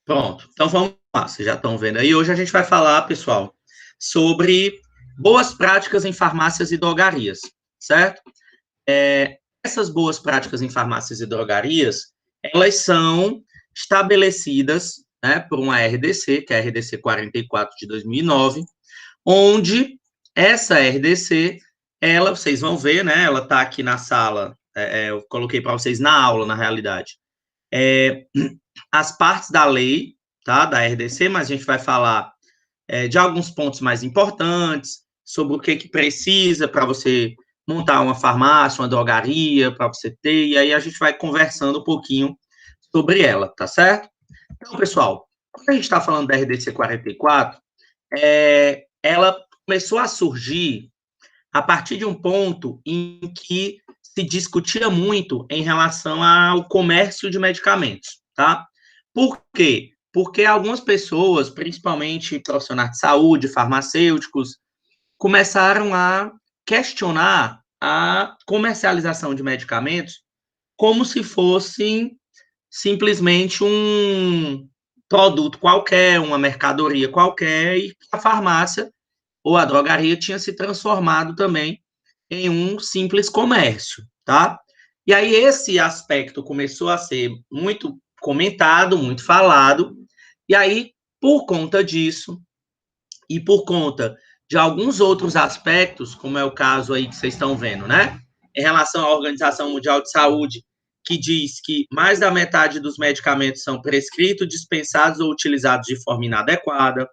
Pronto, então vamos lá, vocês já estão vendo aí. Hoje a gente vai falar, pessoal, sobre boas práticas em farmácias e drogarias, certo? Essas boas práticas em farmácias e drogarias, elas são estabelecidas, né, por uma RDC, que é a RDC 44 de 2009, onde essa RDC, ela, vocês vão ver, né, ela está aqui na sala, eu coloquei para vocês na aula, na realidade, as partes da lei, tá, da RDC, mas a gente vai falar de alguns pontos mais importantes, sobre o que precisa para você montar uma farmácia, uma drogaria, para você ter, e aí a gente vai conversando um pouquinho sobre ela, tá certo? Então, pessoal, quando a gente está falando da RDC 44, ela começou a surgir a partir de um ponto em que se discutia muito em relação ao comércio de medicamentos, tá? Por quê? Porque algumas pessoas, principalmente profissionais de saúde, farmacêuticos, começaram a questionar a comercialização de medicamentos como se fossem simplesmente um produto qualquer, uma mercadoria qualquer, e a farmácia ou a drogaria tinha se transformado também em um simples comércio, tá? E aí esse aspecto começou a ser muito comentado, muito falado, e aí, por conta disso, e por conta de alguns outros aspectos, como é o caso aí que vocês estão vendo, né? Em relação à Organização Mundial de Saúde, que diz que mais da metade dos medicamentos são prescritos, dispensados ou utilizados de forma inadequada,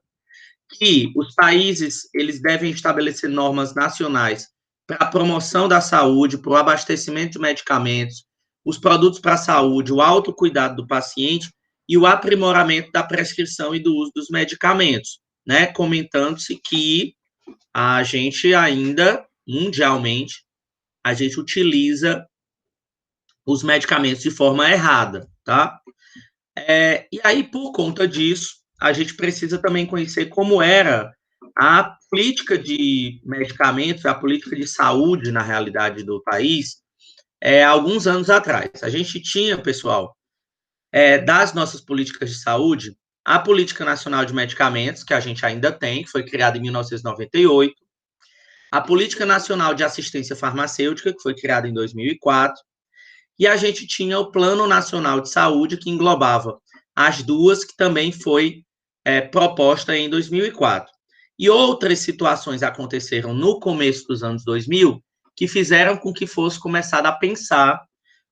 que os países eles devem estabelecer normas nacionais para a promoção da saúde, para o abastecimento de medicamentos, os produtos para a saúde, o autocuidado do paciente e o aprimoramento da prescrição e do uso dos medicamentos, né? Comentando-se que a gente ainda, mundialmente, a gente utiliza os medicamentos de forma errada, tá? E aí, por conta disso, a gente precisa também conhecer como era a política de medicamentos, a política de saúde, na realidade, do país, alguns anos atrás. A gente tinha, pessoal, das nossas políticas de saúde, a Política Nacional de Medicamentos, que a gente ainda tem, que foi criada em 1998, a Política Nacional de Assistência Farmacêutica, que foi criada em 2004, e a gente tinha o Plano Nacional de Saúde, que englobava as duas, que também foi proposta em 2004. E outras situações aconteceram no começo dos anos 2000, que fizeram com que fosse começado a pensar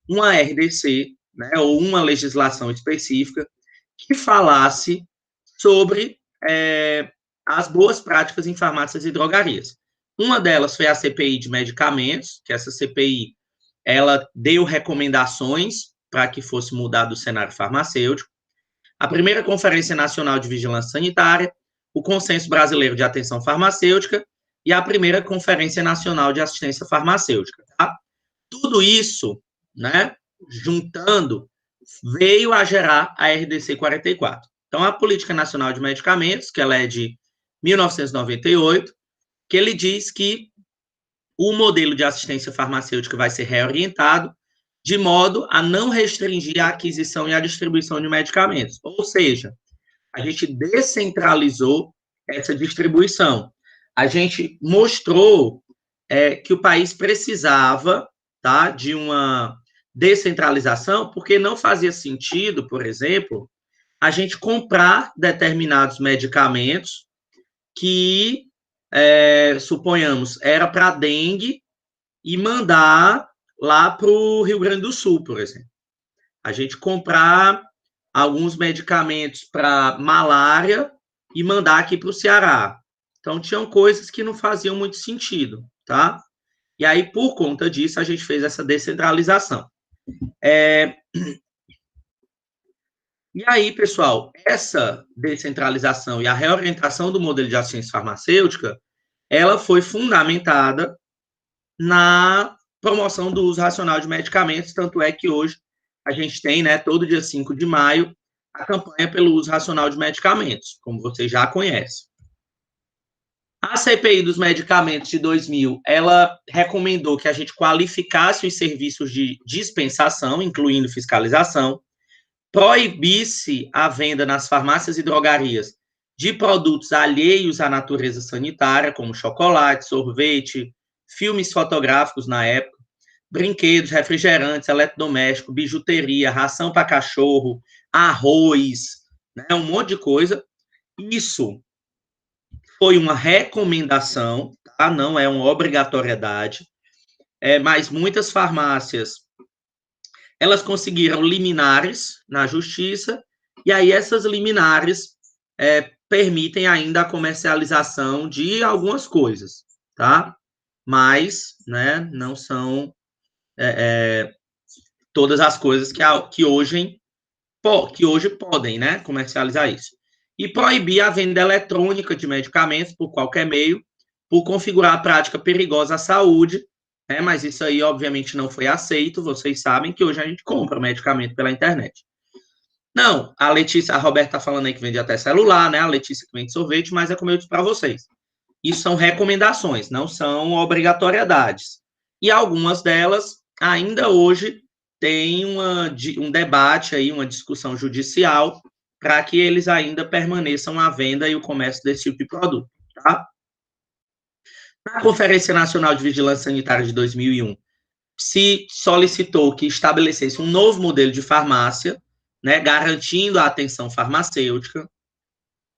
uma RDC, né, ou uma legislação específica, que falasse sobre as boas práticas em farmácias e drogarias. Uma delas foi a CPI de medicamentos, que essa CPI ela deu recomendações para que fosse mudado o cenário farmacêutico. A primeira Conferência Nacional de Vigilância Sanitária, o Consenso Brasileiro de Atenção Farmacêutica e a primeira Conferência Nacional de Assistência Farmacêutica. Tá? Tudo isso, né, juntando, veio a gerar a RDC 44. Então, a Política Nacional de Medicamentos, que ela é de 1998, que ele diz que o modelo de assistência farmacêutica vai ser reorientado de modo a não restringir a aquisição e a distribuição de medicamentos. Ou seja, a gente descentralizou essa distribuição. A gente mostrou que o país precisava, tá, de uma descentralização, porque não fazia sentido, por exemplo, a gente comprar determinados medicamentos que, suponhamos, era para dengue e mandar lá para o Rio Grande do Sul, por exemplo. A gente comprar alguns medicamentos para malária e mandar aqui para o Ceará. Então, tinham coisas que não faziam muito sentido, tá? E aí, por conta disso, a gente fez essa descentralização. E aí, pessoal, essa descentralização e a reorientação do modelo de assistência farmacêutica, ela foi fundamentada na promoção do uso racional de medicamentos, tanto é que hoje a gente tem, né, todo dia 5 de maio, a campanha pelo uso racional de medicamentos, como vocês já conhecem. A CPI dos medicamentos de 2000, ela recomendou que a gente qualificasse os serviços de dispensação, incluindo fiscalização, proibisse a venda nas farmácias e drogarias de produtos alheios à natureza sanitária, como chocolate, sorvete, filmes fotográficos na época, brinquedos, refrigerantes, eletrodoméstico, bijuteria, ração para cachorro, arroz, né, um monte de coisa. Isso foi uma recomendação, tá? Não é uma obrigatoriedade, mas muitas farmácias elas conseguiram liminares na justiça, e aí essas liminares permitem ainda a comercialização de algumas coisas, tá? Mas, né, não são todas as coisas que hoje podem, né, comercializar isso. E proibir a venda eletrônica de medicamentos por qualquer meio, por configurar a prática perigosa à saúde, né, mas isso aí, obviamente, não foi aceito. Vocês sabem que hoje a gente compra medicamento pela internet. Não, a Roberta está falando aí que vende até celular, né? A Letícia que vende sorvete, mas é como eu disse para vocês. Isso são recomendações, não são obrigatoriedades. E algumas delas, ainda hoje, tem um debate aí, uma discussão judicial, para que eles ainda permaneçam à venda e o comércio desse tipo de produto, tá? Na Conferência Nacional de Vigilância Sanitária de 2001, se solicitou que estabelecesse um novo modelo de farmácia, né, garantindo a atenção farmacêutica.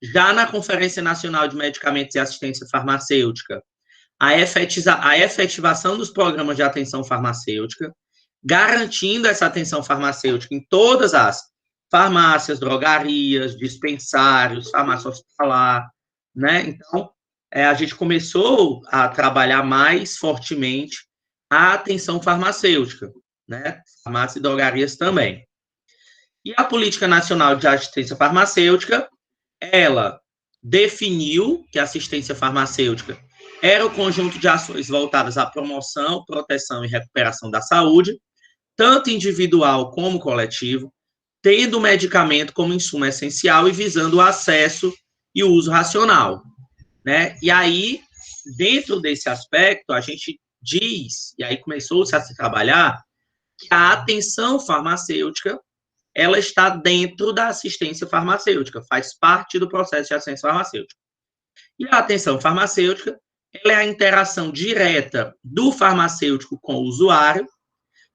Já na Conferência Nacional de Medicamentos e Assistência Farmacêutica, a efetivação dos programas de atenção farmacêutica, garantindo essa atenção farmacêutica em todas as farmácias, drogarias, dispensários, farmácia hospitalar, né? Então, a gente começou a trabalhar mais fortemente a atenção farmacêutica, né? Farmácias e drogarias também. E a Política Nacional de Assistência Farmacêutica, ela definiu que a assistência farmacêutica era o conjunto de ações voltadas à promoção, proteção e recuperação da saúde, tanto individual como coletivo, tendo o medicamento como insumo essencial e visando o acesso e o uso racional, né? E aí, dentro desse aspecto, a gente diz, e aí começou-se a se trabalhar, que a atenção farmacêutica ela está dentro da assistência farmacêutica, faz parte do processo de assistência farmacêutica. E a atenção farmacêutica, ela é a interação direta do farmacêutico com o usuário,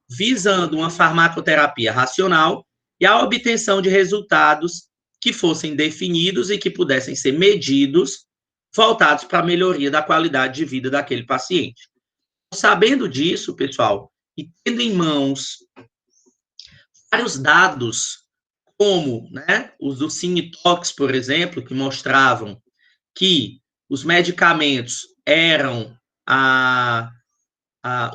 visando uma farmacoterapia racional e a obtenção de resultados que fossem definidos e que pudessem ser medidos, voltados para a melhoria da qualidade de vida daquele paciente. Sabendo disso, pessoal, e tendo em mãos vários dados, como, né, os do Cinetox, por exemplo, que mostravam que os medicamentos eram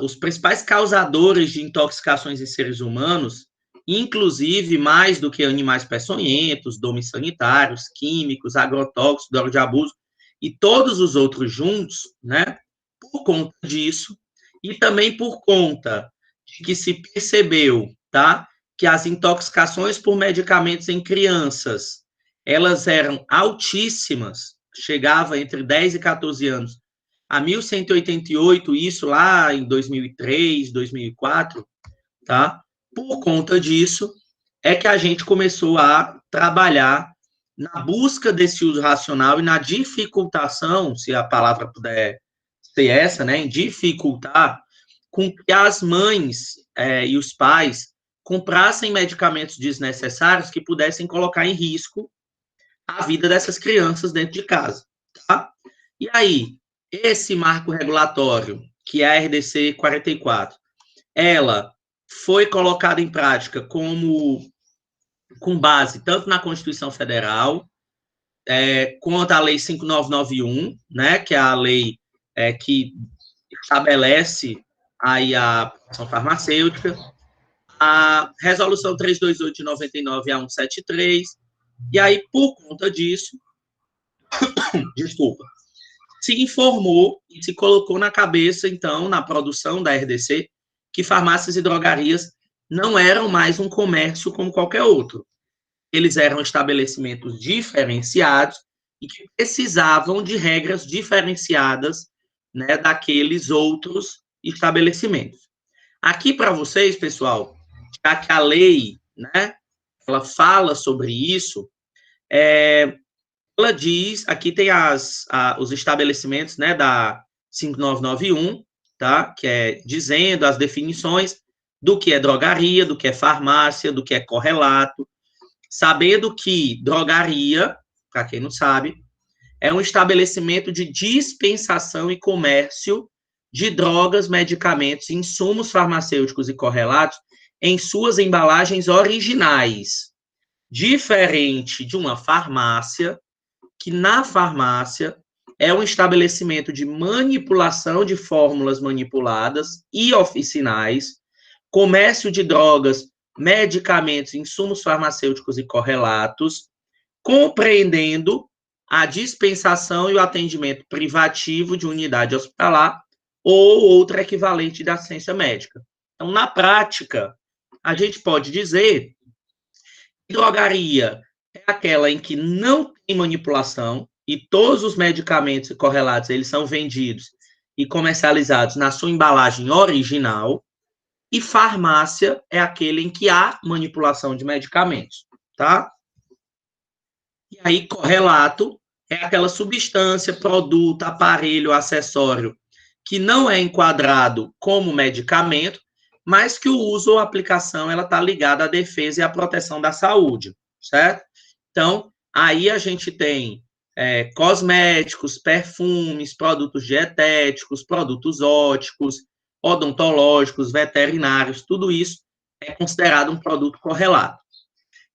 os principais causadores de intoxicações em seres humanos, inclusive mais do que animais peçonhentos, domos sanitários, químicos, agrotóxicos, droga de abuso, e todos os outros juntos, né, por conta disso, e também por conta de que se percebeu, tá, que as intoxicações por medicamentos em crianças, elas eram altíssimas, chegava entre 10 e 14 anos, a 1.188, isso lá em 2003, 2004, tá? Por conta disso, é que a gente começou a trabalhar na busca desse uso racional e na dificultação, se a palavra puder ser essa, né, em dificultar com que as mães e os pais comprassem medicamentos desnecessários que pudessem colocar em risco a vida dessas crianças dentro de casa, tá? E aí, esse marco regulatório, que é a RDC 44, ela foi colocada em prática com base tanto na Constituição Federal, quanto a Lei 5991, né, que é a lei que estabelece aí a produção farmacêutica, a Resolução 328 de 99 a 173, e aí, por conta disso, desculpa, se informou e se colocou na cabeça, então, na produção da RDC, que farmácias e drogarias não eram mais um comércio como qualquer outro. Eles eram estabelecimentos diferenciados e que precisavam de regras diferenciadas, né, daqueles outros estabelecimentos. Aqui para vocês, pessoal, já que a lei, né, ela fala sobre isso, ela diz, aqui tem os estabelecimentos, né, da 5991, tá? Que é dizendo as definições do que é drogaria, do que é farmácia, do que é correlato, sabendo que drogaria, para quem não sabe, é um estabelecimento de dispensação e comércio de drogas, medicamentos, insumos farmacêuticos e correlatos em suas embalagens originais, diferente de uma farmácia, que na farmácia é um estabelecimento de manipulação de fórmulas manipuladas e oficinais, comércio de drogas, medicamentos, insumos farmacêuticos e correlatos, compreendendo a dispensação e o atendimento privativo de unidade hospitalar ou outro equivalente da assistência médica. Então, na prática, a gente pode dizer que drogaria é aquela em que não tem manipulação e todos os medicamentos e correlatos eles são vendidos e comercializados na sua embalagem original, e farmácia é aquele em que há manipulação de medicamentos, tá? E aí, correlato é aquela substância, produto, aparelho, acessório que não é enquadrado como medicamento, mas que o uso ou aplicação ela está ligada à defesa e à proteção da saúde, certo? Então, aí a gente tem cosméticos, perfumes, produtos dietéticos, produtos óticos, odontológicos, veterinários, tudo isso é considerado um produto correlato.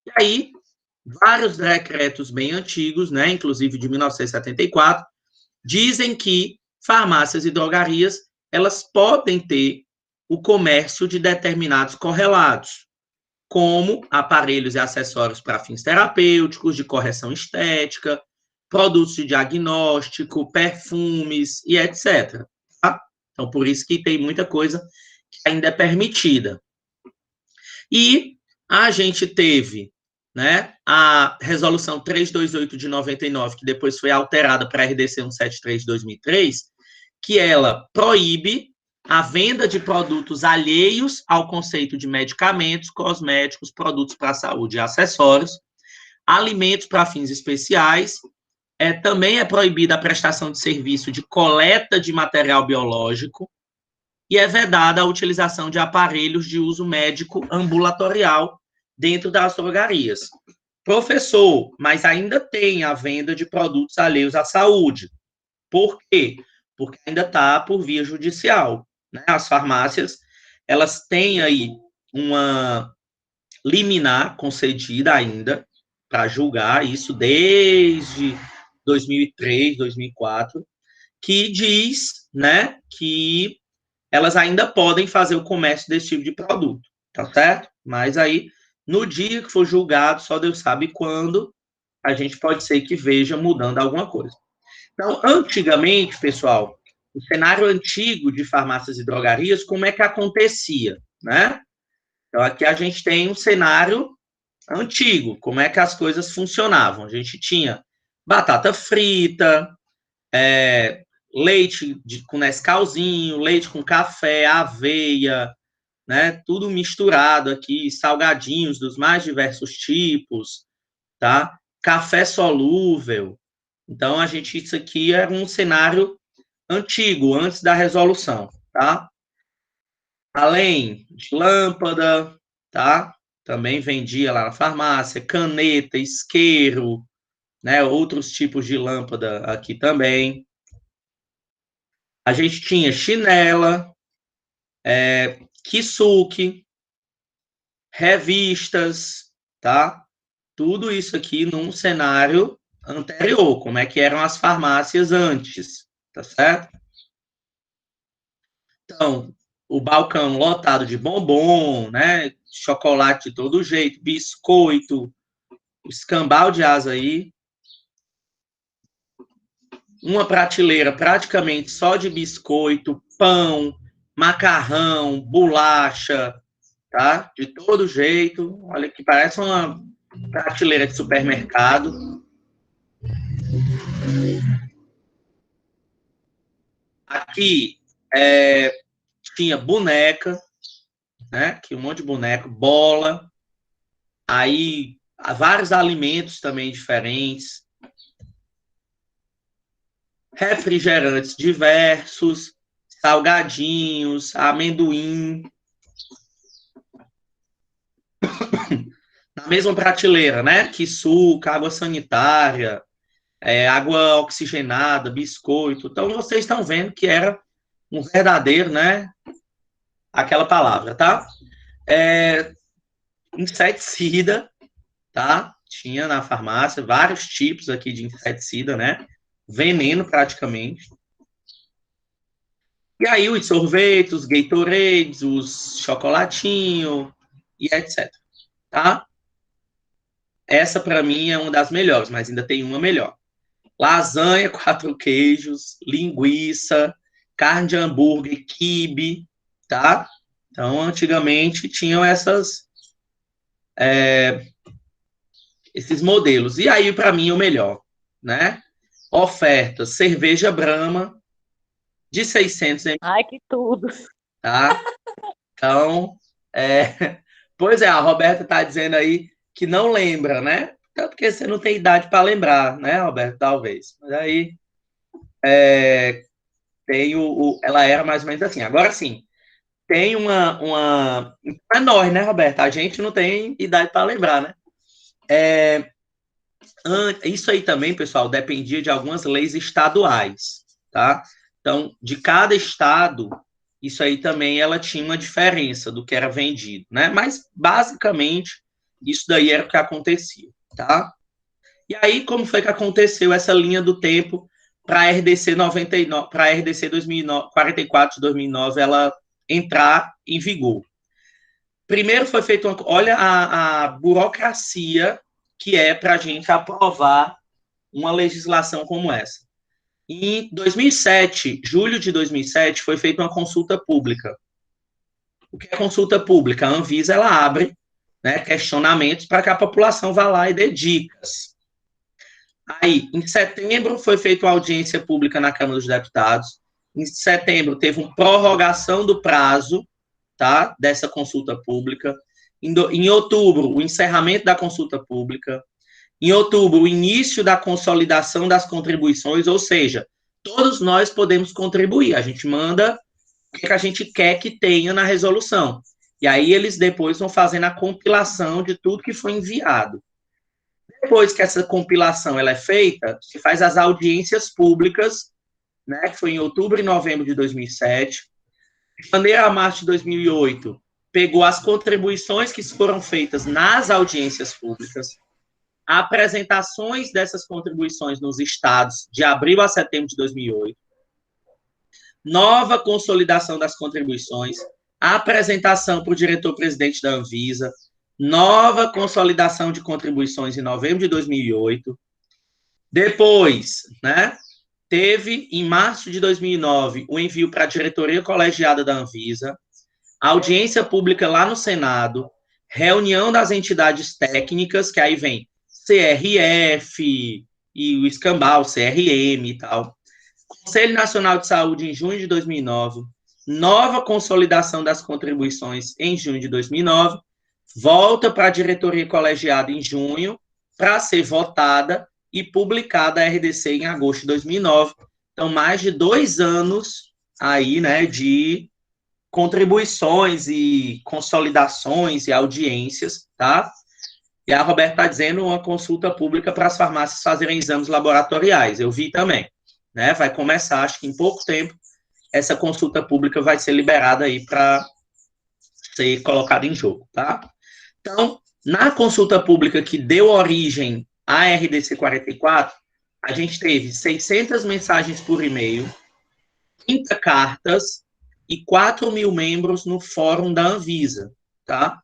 E aí, vários decretos bem antigos, né, inclusive de 1974, dizem que farmácias e drogarias, elas podem ter o comércio de determinados correlatos, como aparelhos e acessórios para fins terapêuticos, de correção estética, produtos de diagnóstico, perfumes e etc. Tá? Então, por isso que tem muita coisa que ainda é permitida. E a gente teve, né, a resolução 328 de 99, que depois foi alterada para a RDC 173 de 2003, que ela proíbe a venda de produtos alheios ao conceito de medicamentos, cosméticos, produtos para a saúde e acessórios, alimentos para fins especiais. Também é proibida a prestação de serviço de coleta de material biológico e é vedada a utilização de aparelhos de uso médico ambulatorial dentro das drogarias. Professor, mas ainda tem a venda de produtos alheios à saúde. Por quê? Porque ainda está por via judicial. Né? As farmácias, elas têm aí uma liminar concedida ainda para julgar isso desde 2003, 2004, que diz, né, que elas ainda podem fazer o comércio desse tipo de produto, tá certo? Mas aí, no dia que for julgado, só Deus sabe quando, a gente pode ser que veja mudando alguma coisa. Então, antigamente, pessoal, o cenário antigo de farmácias e drogarias, como é que acontecia, né? Então, aqui a gente tem um cenário antigo, como é que as coisas funcionavam. A gente tinha batata frita, leite com Nescauzinho, leite com café, aveia, né? Tudo misturado aqui, salgadinhos dos mais diversos tipos, tá? Café solúvel. Então, isso aqui era um cenário antigo, antes da resolução, tá? Além de lâmpada, tá? Também vendia lá na farmácia, caneta, isqueiro, né? Outros tipos de lâmpada aqui também. A gente tinha chinela, kisuke, revistas, tá? Tudo isso aqui num cenário anterior, como é que eram as farmácias antes, tá certo? Então, o balcão lotado de bombom, né? Chocolate de todo jeito, biscoito, escambau de asa aí. Uma prateleira praticamente só de biscoito, pão, macarrão, bolacha, tá? De todo jeito. Olha que parece uma prateleira de supermercado. Aqui tinha boneca, né? Que um monte de boneco, bola. Aí, vários alimentos também diferentes, refrigerantes diversos, salgadinhos, amendoim, na mesma prateleira, né? Que suco, água sanitária, água oxigenada, biscoito. Então, vocês estão vendo que era um verdadeiro, né? Aquela palavra, tá? Inseticida, tá? Tinha na farmácia vários tipos aqui de inseticida, né? Veneno, praticamente. E aí, os sorvetes, os Gatorades, os chocolatinho e etc, tá? Essa, para mim, é uma das melhores, mas ainda tem uma melhor. Lasanha, 4 queijos, linguiça, carne de hambúrguer, quibe, tá? Então, antigamente, tinham esses modelos. E aí, para mim, o melhor, né? Oferta, cerveja Brahma, de 600 ml. Ai, que tudo. Tá? Então, pois é, a Roberta está dizendo aí que não lembra, né? Então, porque você não tem idade para lembrar, né, Roberta? Talvez. Mas aí tem ela era mais ou menos assim. Agora sim, tem uma. É nós, né, Roberta? A gente não tem idade para lembrar, né? Isso aí também, pessoal, dependia de algumas leis estaduais, tá? Então, de cada estado, isso aí também ela tinha uma diferença do que era vendido, né? Mas, basicamente, isso daí era o que acontecia, tá? E aí, como foi que aconteceu essa linha do tempo para a RDC 99, para a RDC 44 de 2009 ela entrar em vigor? Primeiro foi feito olha a burocracia que é para a gente aprovar uma legislação como essa. Em 2007, julho de 2007, foi feita uma consulta pública. O que é consulta pública? A Anvisa ela abre, né, questionamentos para que a população vá lá e dê dicas. Aí, em setembro, foi feita uma audiência pública na Câmara dos Deputados. Em setembro, teve uma prorrogação do prazo, tá, dessa consulta pública. Em outubro, o encerramento da consulta pública. Em outubro, o início da consolidação das contribuições, ou seja, todos nós podemos contribuir. A gente manda o que a gente quer que tenha na resolução. E aí eles depois vão fazendo a compilação de tudo que foi enviado. Depois que essa compilação ela é feita, se faz as audiências públicas, né, que foi em outubro e novembro de 2007. De janeiro a março de 2008, pegou as contribuições que foram feitas nas audiências públicas, apresentações dessas contribuições nos estados de abril a setembro de 2008, nova consolidação das contribuições, apresentação para o diretor-presidente da Anvisa, nova consolidação de contribuições em novembro de 2008. Depois, né, teve, em março de 2009, o envio para a diretoria colegiada da Anvisa, audiência pública lá no Senado, reunião das entidades técnicas, que aí vem CRF e o escambau, CRM e tal. Conselho Nacional de Saúde em junho de 2009, nova consolidação das contribuições em junho de 2009, volta para a diretoria colegiada em junho, para ser votada e publicada a RDC em agosto de 2009. Então, mais de 2 anos aí, né, de contribuições e consolidações e audiências, tá? E a Roberta está dizendo uma consulta pública para as farmácias fazerem exames laboratoriais. Eu vi também, né? Vai começar, acho que em pouco tempo, essa consulta pública vai ser liberada aí para ser colocada em jogo, tá? Então, na consulta pública que deu origem à RDC 44, a gente teve 600 mensagens por e-mail, 30 cartas e 4 mil membros no fórum da Anvisa, tá?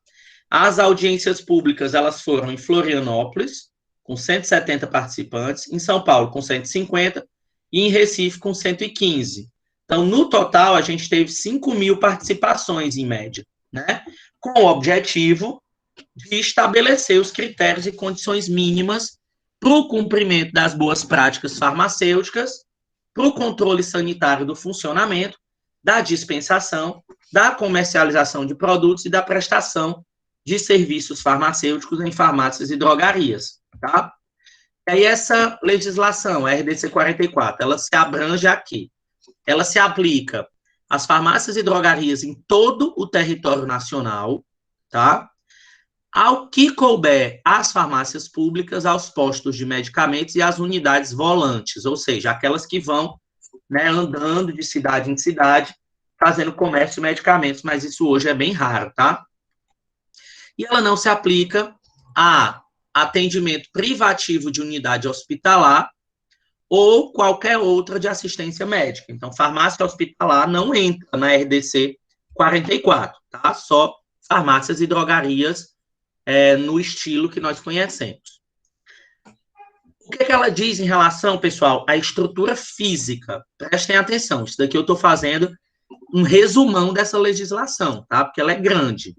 As audiências públicas, elas foram em Florianópolis, com 170 participantes, em São Paulo, com 150, e em Recife, com 115. Então, no total, a gente teve 5 mil participações, em média, né? Com o objetivo de estabelecer os critérios e condições mínimas para o cumprimento das boas práticas farmacêuticas, para o controle sanitário do funcionamento, da dispensação, da comercialização de produtos e da prestação de serviços farmacêuticos em farmácias e drogarias, tá? E aí essa legislação, a RDC 44, ela se abrange aqui. Ela se aplica às farmácias e drogarias em todo o território nacional, tá? Ao que couber às farmácias públicas, aos postos de medicamentos e às unidades volantes, ou seja, aquelas que vão, né, andando de cidade em cidade, fazendo comércio de medicamentos, mas isso hoje é bem raro, tá? E ela não se aplica a atendimento privativo de unidade hospitalar ou qualquer outra de assistência médica. Então, farmácia hospitalar não entra na RDC 44, tá? Só farmácias e drogarias no estilo que nós conhecemos. O que ela diz em relação, pessoal, à estrutura física? Prestem atenção, isso daqui eu estou fazendo um resumão dessa legislação, tá? Porque ela é grande.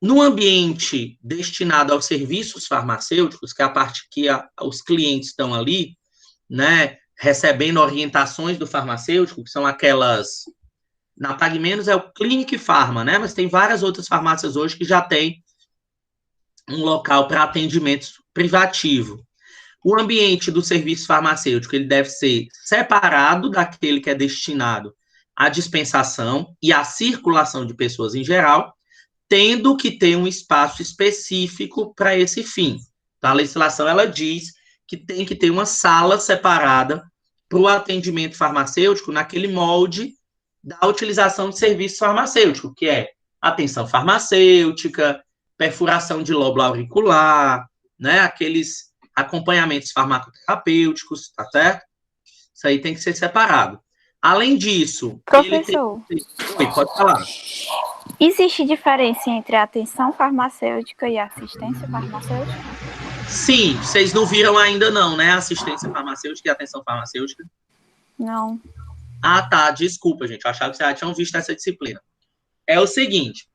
No ambiente destinado aos serviços farmacêuticos, que é a parte que os clientes estão ali, né, recebendo orientações do farmacêutico, que são aquelas... Na Pague Menos é o Clinic Pharma, né? Mas tem várias outras farmácias hoje que já tem um local para atendimento privativo. O ambiente do serviço farmacêutico, ele deve ser separado daquele que é destinado à dispensação e à circulação de pessoas em geral, tendo que ter um espaço específico para esse fim. Então, a legislação, ela diz que tem que ter uma sala separada para o atendimento farmacêutico naquele molde da utilização de serviço farmacêutico, que é atenção farmacêutica, perfuração de lóbulo auricular, né, aqueles acompanhamentos farmacoterapêuticos, tá certo? Isso aí tem que ser separado. Além disso... Professor, Oi, pode falar. Existe diferença entre a atenção farmacêutica e a assistência farmacêutica? Sim, vocês não viram ainda não, né? Assistência farmacêutica e atenção farmacêutica. Não. Ah, tá, desculpa, gente, eu achava que vocês já tinham visto essa disciplina. É o seguinte,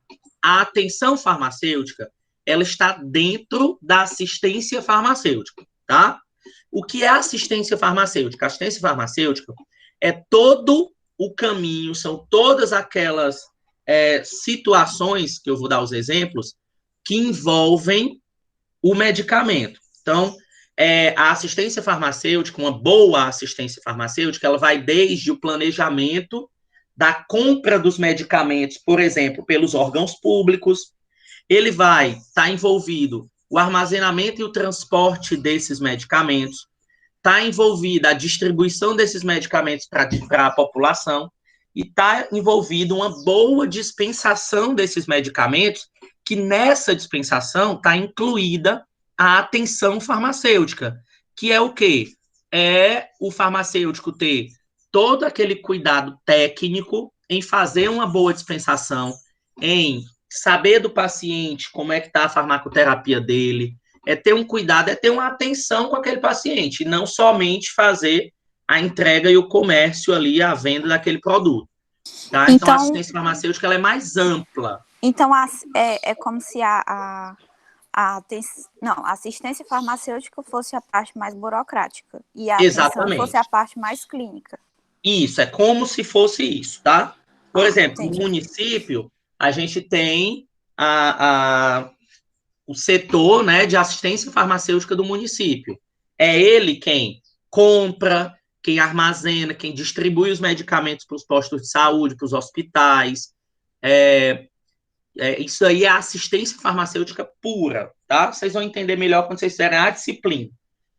a atenção farmacêutica, ela está dentro da assistência farmacêutica, tá? O que é assistência farmacêutica? A assistência farmacêutica é todo o caminho, são todas aquelas situações, que eu vou dar os exemplos, que envolvem o medicamento. Então, a assistência farmacêutica, uma boa assistência farmacêutica, ela vai desde o planejamento da compra dos medicamentos, por exemplo, pelos órgãos públicos, ele vai estar envolvido o armazenamento e o transporte desses medicamentos, está envolvida a distribuição desses medicamentos para a população, e está envolvido uma boa dispensação desses medicamentos, que nessa dispensação está incluída a atenção farmacêutica, que é o quê? É o farmacêutico ter todo aquele cuidado técnico em fazer uma boa dispensação, em saber do paciente como é que está a farmacoterapia dele, é ter um cuidado, é ter uma atenção com aquele paciente, e não somente fazer a entrega e o comércio ali, a venda daquele produto. Tá? Então, a assistência farmacêutica ela é mais ampla. Então, é como se a assistência farmacêutica fosse a parte mais burocrática e a atenção fosse a parte mais clínica. Isso, é como se fosse isso, tá? Por exemplo, no município, a gente tem o setor, né, de assistência farmacêutica do município. É ele quem compra, quem armazena, quem distribui os medicamentos para os postos de saúde, para os hospitais. Isso aí é assistência farmacêutica pura, tá? Vocês vão entender melhor quando vocês fizerem a disciplina.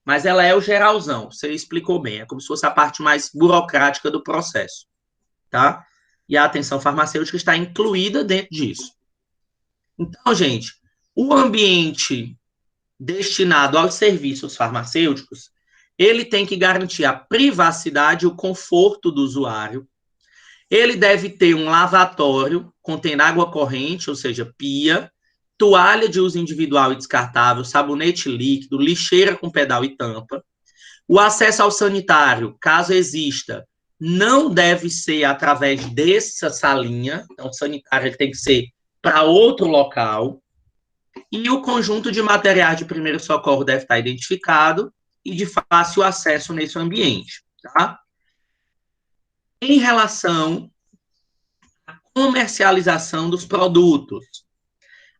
Mas ela é o geralzão, você explicou bem. É como se fosse a parte mais burocrática do processo, tá? E a atenção farmacêutica está incluída dentro disso. Então, gente, o ambiente destinado aos serviços farmacêuticos, ele tem que garantir a privacidade e o conforto do usuário. Ele deve ter um lavatório contendo água corrente, ou seja, pia, toalha de uso individual e descartável, sabonete líquido, lixeira com pedal e tampa. O acesso ao sanitário, caso exista, não deve ser através dessa salinha. Então, o sanitário ele tem que ser para outro local. E o conjunto de materiais de primeiro socorro deve estar identificado e de fácil acesso nesse ambiente, tá? Em relação à comercialização dos produtos,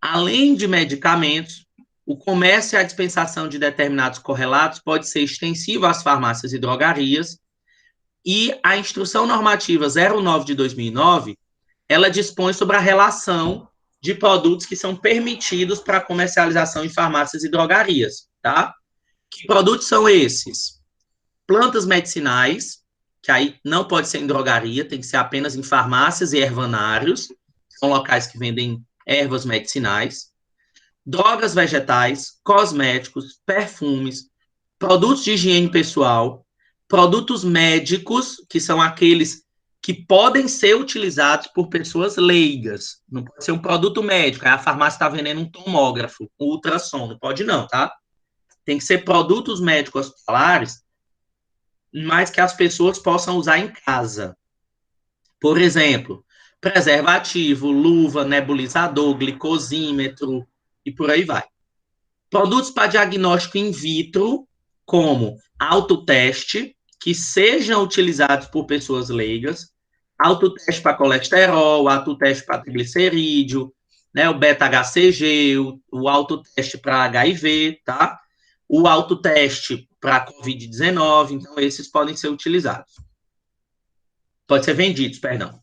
Além de medicamentos, o comércio e a dispensação de determinados correlatos pode ser extensivo às farmácias e drogarias, e a Instrução Normativa 09 de 2009, ela dispõe sobre a relação de produtos que são permitidos para comercialização em farmácias e drogarias, tá? Que produtos são esses? Plantas medicinais, que aí não pode ser em drogaria, tem que ser apenas em farmácias e ervanários, são locais que vendem ervas medicinais. Drogas vegetais, cosméticos, perfumes, produtos de higiene pessoal, produtos médicos, que são aqueles que podem ser utilizados por pessoas leigas. Não pode ser um produto médico. Aí a farmácia está vendendo um tomógrafo, um ultrassom. Não pode não, tá? Tem que ser produtos médicos hospitalares, mas que as pessoas possam usar em casa. Por exemplo, preservativo, luva, nebulizador, glicosímetro e por aí vai. Produtos para diagnóstico in vitro, como autoteste, que sejam utilizados por pessoas leigas, autoteste para colesterol, autoteste para triglicerídeo, né, o beta-HCG, o autoteste para HIV, tá? O autoteste para COVID-19, então esses podem ser utilizados. Pode ser vendidos, perdão.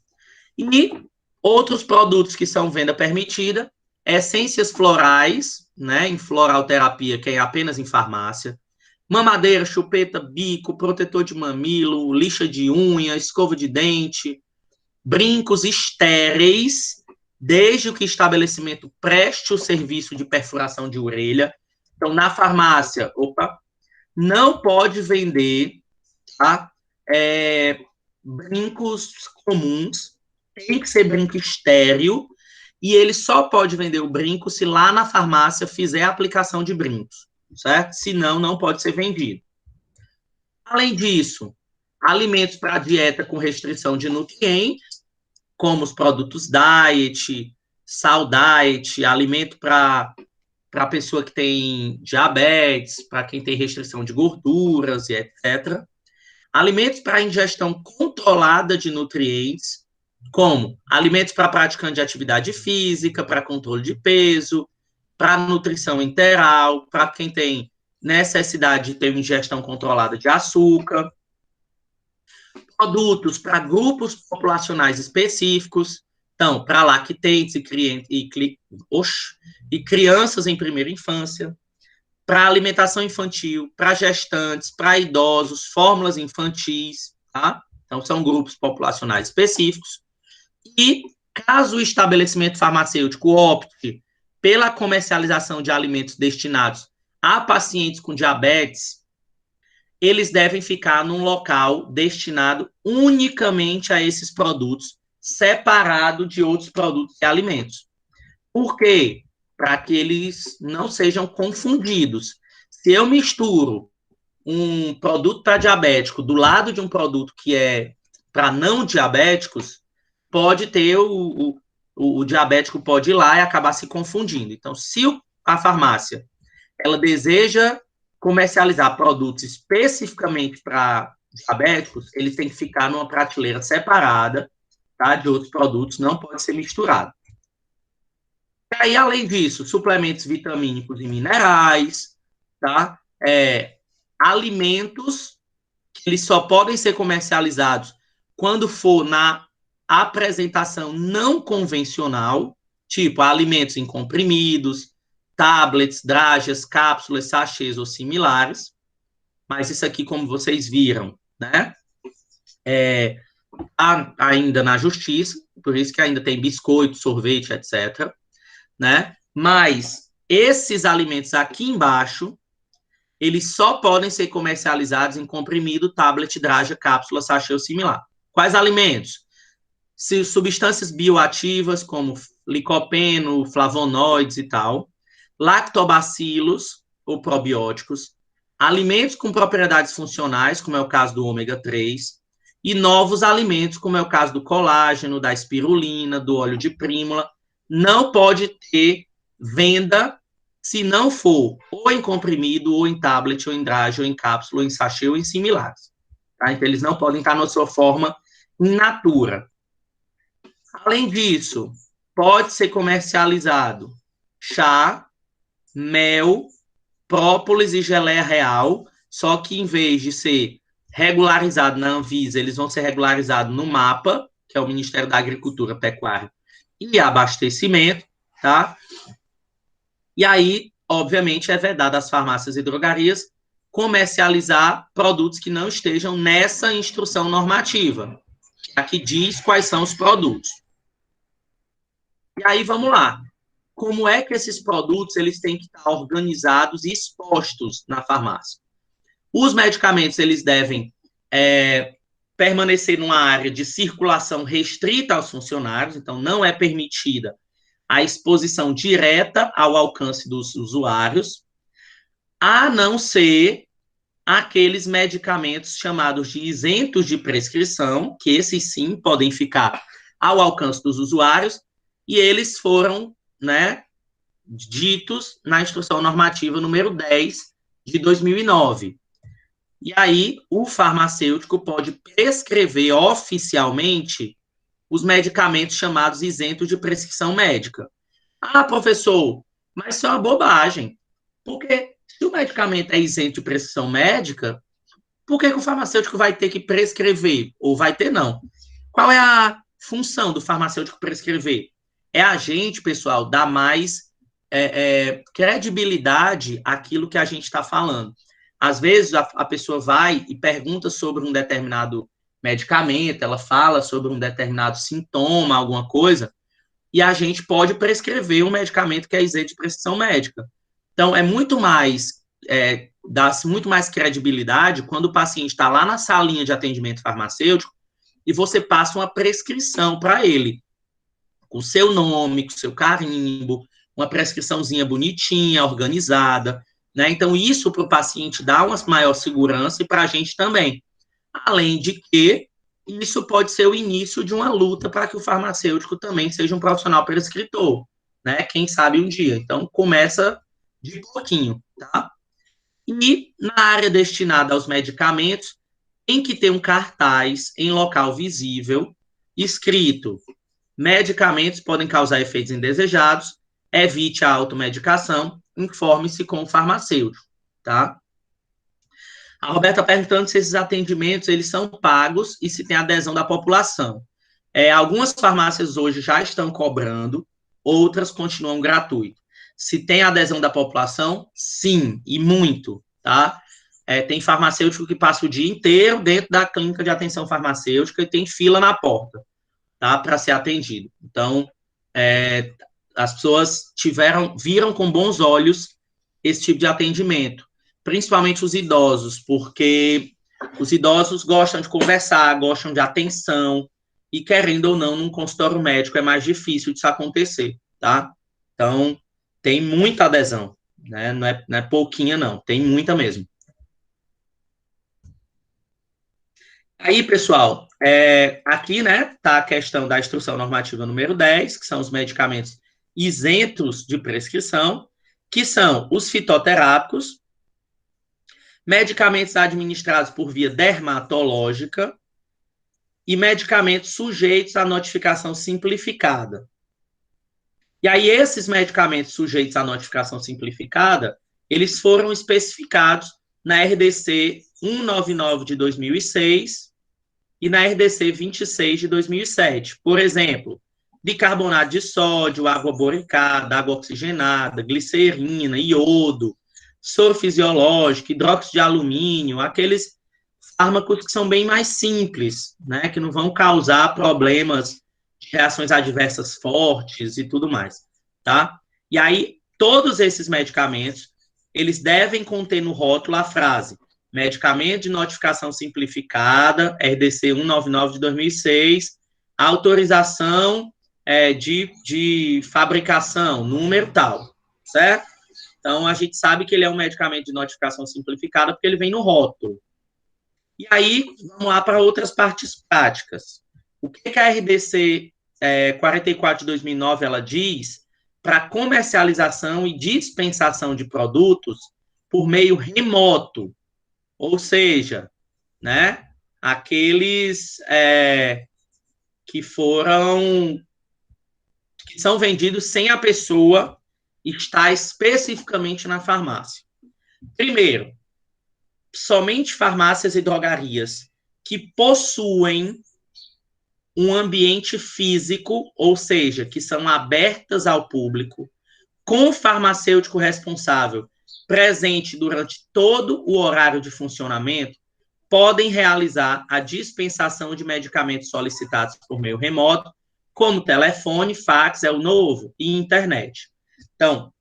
E outros produtos que são venda permitida, essências florais, né, em floralterapia, que é apenas em farmácia, mamadeira, chupeta, bico, protetor de mamilo, lixa de unha, escova de dente, brincos estéreis, desde que o estabelecimento preste o serviço de perfuração de orelha. Então, na farmácia, não pode vender, tá? Brincos comuns, tem que ser brinco estéreo, e ele só pode vender o brinco se lá na farmácia fizer a aplicação de brincos, certo? Senão, não pode ser vendido. Além disso, alimentos para dieta com restrição de nutrientes, como os produtos diet, sal diet, alimento para pessoa que tem diabetes, para quem tem restrição de gorduras e etc. Alimentos para ingestão controlada de nutrientes, como alimentos para praticante de atividade física, para controle de peso, para nutrição integral, para quem tem necessidade de ter uma ingestão controlada de açúcar, produtos para grupos populacionais específicos, então, para lactentes e crianças em primeira infância, para alimentação infantil, para gestantes, para idosos, fórmulas infantis, tá? Então, são grupos populacionais específicos. E, caso o estabelecimento farmacêutico opte pela comercialização de alimentos destinados a pacientes com diabetes, eles devem ficar num local destinado unicamente a esses produtos, separado de outros produtos e alimentos. Por quê? Para que eles não sejam confundidos. Se eu misturo um produto para diabético do lado de um produto que é para não diabéticos, pode ter o diabético pode ir lá e acabar se confundindo. Então, se a farmácia ela deseja comercializar produtos especificamente para diabéticos, eles têm que ficar numa prateleira separada, tá, de outros produtos, não pode ser misturado. E aí, além disso, suplementos vitamínicos e minerais, tá? Alimentos que eles só podem ser comercializados quando for na apresentação não convencional, tipo alimentos em comprimidos, tablets, dragas, cápsulas, sachês ou similares. Mas isso aqui, como vocês viram, né? Ainda na justiça, por isso que ainda tem biscoito, sorvete, etc. Né? Mas esses alimentos aqui embaixo, eles só podem ser comercializados em comprimido, tablet, draga, cápsula, sachê ou similar. Quais alimentos? Substâncias bioativas, como licopeno, flavonoides e tal, lactobacilos ou probióticos, alimentos com propriedades funcionais, como é o caso do ômega 3, e novos alimentos, como é o caso do colágeno, da espirulina, do óleo de prímula. Não pode ter venda se não for ou em comprimido, ou em tablet, ou em draga, ou em cápsula, ou em sachê, ou em similares. Tá? Então, eles não podem estar na sua forma in natura. Além disso, pode ser comercializado chá, mel, própolis e geleia real, só que em vez de ser regularizado na Anvisa, eles vão ser regularizados no MAPA, que é o Ministério da Agricultura, Pecuária e Abastecimento, tá? E aí, obviamente, é vedado às farmácias e drogarias comercializar produtos que não estejam nessa instrução normativa, que diz quais são os produtos. E aí, vamos lá. Como é que esses produtos eles têm que estar organizados e expostos na farmácia? Os medicamentos eles devem permanecer numa área de circulação restrita aos funcionários, então não é permitida a exposição direta ao alcance dos usuários, a não ser aqueles medicamentos chamados de isentos de prescrição, que esses sim podem ficar ao alcance dos usuários, e eles foram, né, ditos na Instrução Normativa número 10 de 2009. E aí, o farmacêutico pode prescrever oficialmente os medicamentos chamados isentos de prescrição médica. Ah, professor, mas isso é uma bobagem. Porque se o medicamento é isento de prescrição médica, por que o farmacêutico vai ter que prescrever? Ou vai ter, não. Qual é a função do farmacêutico prescrever? É a gente, pessoal, dar mais credibilidade àquilo que a gente está falando. Às vezes, a pessoa vai e pergunta sobre um determinado medicamento, ela fala sobre um determinado sintoma, alguma coisa, e a gente pode prescrever um medicamento que é isento de prescrição médica. Então, é muito mais, dá-se muito mais credibilidade quando o paciente está lá na salinha de atendimento farmacêutico e você passa uma prescrição para ele, com o seu nome, com o seu carimbo, uma prescriçãozinha bonitinha, organizada, né? Então, isso para o paciente dá uma maior segurança e para a gente também. Além de que isso pode ser o início de uma luta para que o farmacêutico também seja um profissional prescritor, né? Quem sabe um dia. Então, começa de pouquinho, tá? E na área destinada aos medicamentos, tem que ter um cartaz em local visível, escrito: medicamentos podem causar efeitos indesejados, evite a automedicação, informe-se com o farmacêutico, tá? A Roberta perguntando se esses atendimentos eles são pagos e se tem adesão da população. Algumas farmácias hoje já estão cobrando, outras continuam gratuitas. Se tem adesão da população, sim, e muito, tá? Tem farmacêutico que passa o dia inteiro dentro da clínica de atenção farmacêutica e tem fila na porta, tá? Para ser atendido. Então, as pessoas viram com bons olhos esse tipo de atendimento, principalmente os idosos, porque os idosos gostam de conversar, gostam de atenção, e querendo ou não, num consultório médico é mais difícil disso acontecer, tá? Então, tem muita adesão, né? Não é pouquinha, não, tem muita mesmo. Aí, pessoal, aqui, né, tá a questão da Instrução Normativa número 10, que são os medicamentos isentos de prescrição, que são os fitoterápicos, medicamentos administrados por via dermatológica e medicamentos sujeitos à notificação simplificada. E aí, esses medicamentos sujeitos à notificação simplificada, eles foram especificados na RDC 199 de 2006 e na RDC 26 de 2007. Por exemplo, bicarbonato de sódio, água boricada, água oxigenada, glicerina, iodo, soro fisiológico, hidróxido de alumínio, aqueles fármacos que são bem mais simples, né, que não vão causar problemas de reações adversas fortes e tudo mais, tá? E aí, todos esses medicamentos, eles devem conter no rótulo a frase: medicamento de notificação simplificada, RDC 199 de 2006, autorização de fabricação, número tal, certo? Então, a gente sabe que ele é um medicamento de notificação simplificada porque ele vem no rótulo. E aí, vamos lá para outras partes práticas. O que a RDC 44 de 2009 ela diz para comercialização e dispensação de produtos por meio remoto? Ou seja, né, aqueles que são vendidos sem a pessoa está especificamente na farmácia. Primeiro, somente farmácias e drogarias que possuem um ambiente físico, ou seja, que são abertas ao público, com farmacêutico responsável presente durante todo o horário de funcionamento, podem realizar a dispensação de medicamentos solicitados por meio remoto, como telefone, fax, é o novo, e internet. Então,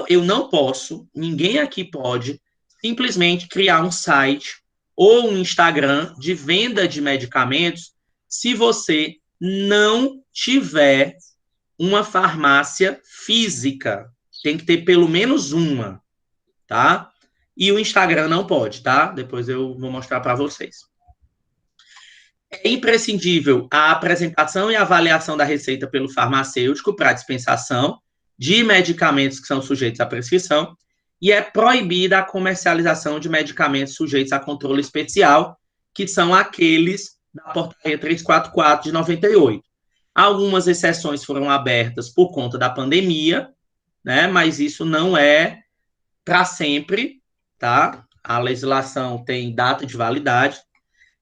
eu não posso, ninguém aqui pode, simplesmente criar um site ou um Instagram de venda de medicamentos se você não tiver uma farmácia física. Tem que ter pelo menos uma, tá? E o Instagram não pode, tá? Depois eu vou mostrar para vocês. É imprescindível a apresentação e avaliação da receita pelo farmacêutico para dispensação de medicamentos que são sujeitos à prescrição e é proibida a comercialização de medicamentos sujeitos a controle especial, que são aqueles da Portaria 344 de 98. Algumas exceções foram abertas por conta da pandemia, né? Mas isso não é para sempre, tá? A legislação tem data de validade.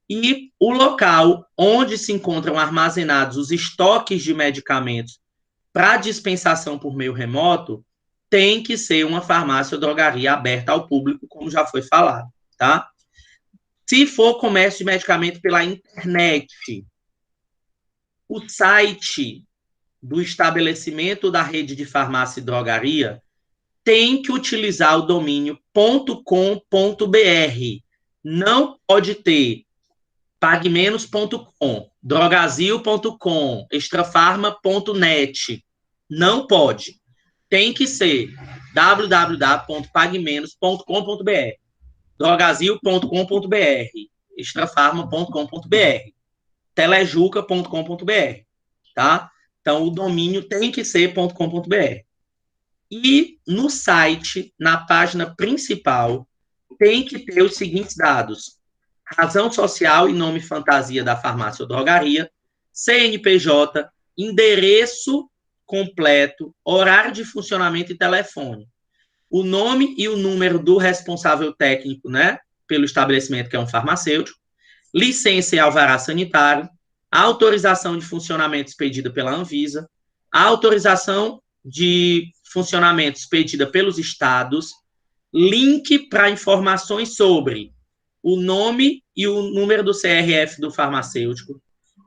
E o local onde se encontram armazenados os estoques de medicamentos para dispensação por meio remoto tem que ser uma farmácia ou drogaria aberta ao público, como já foi falado, tá? Se for comércio de medicamento pela internet, o site do estabelecimento da rede de farmácia e drogaria tem que utilizar o domínio .com.br. Não pode ter pagmenos.com, drogazil.com, extrafarma.net. Não pode. Tem que ser www.pagmenos.com.br, drogazil.com.br, extrafarma.com.br, telejuca.com.br, tá? Então, o domínio tem que ser .com.br. E no site, na página principal, tem que ter os seguintes dados: razão social e nome fantasia da farmácia ou drogaria, CNPJ, endereço completo, horário de funcionamento e telefone. O nome e o número do responsável técnico, né, pelo estabelecimento, que é um farmacêutico, licença e alvará sanitário, a autorização de funcionamento expedida pela Anvisa, a autorização de funcionamento expedida pelos estados, link para informações sobre o nome e o número do CRF do farmacêutico,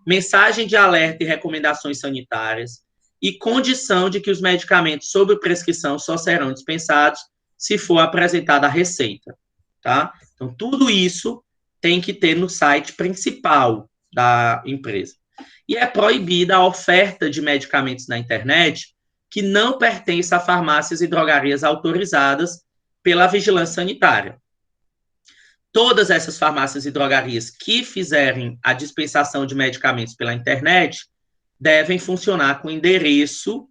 mensagem de alerta e recomendações sanitárias, e condição de que os medicamentos sob prescrição só serão dispensados se for apresentada a receita, tá? Então, tudo isso tem que ter no site principal da empresa. E é proibida a oferta de medicamentos na internet que não pertence a farmácias e drogarias autorizadas pela vigilância sanitária. Todas essas farmácias e drogarias que fizerem a dispensação de medicamentos pela internet devem funcionar com o endereço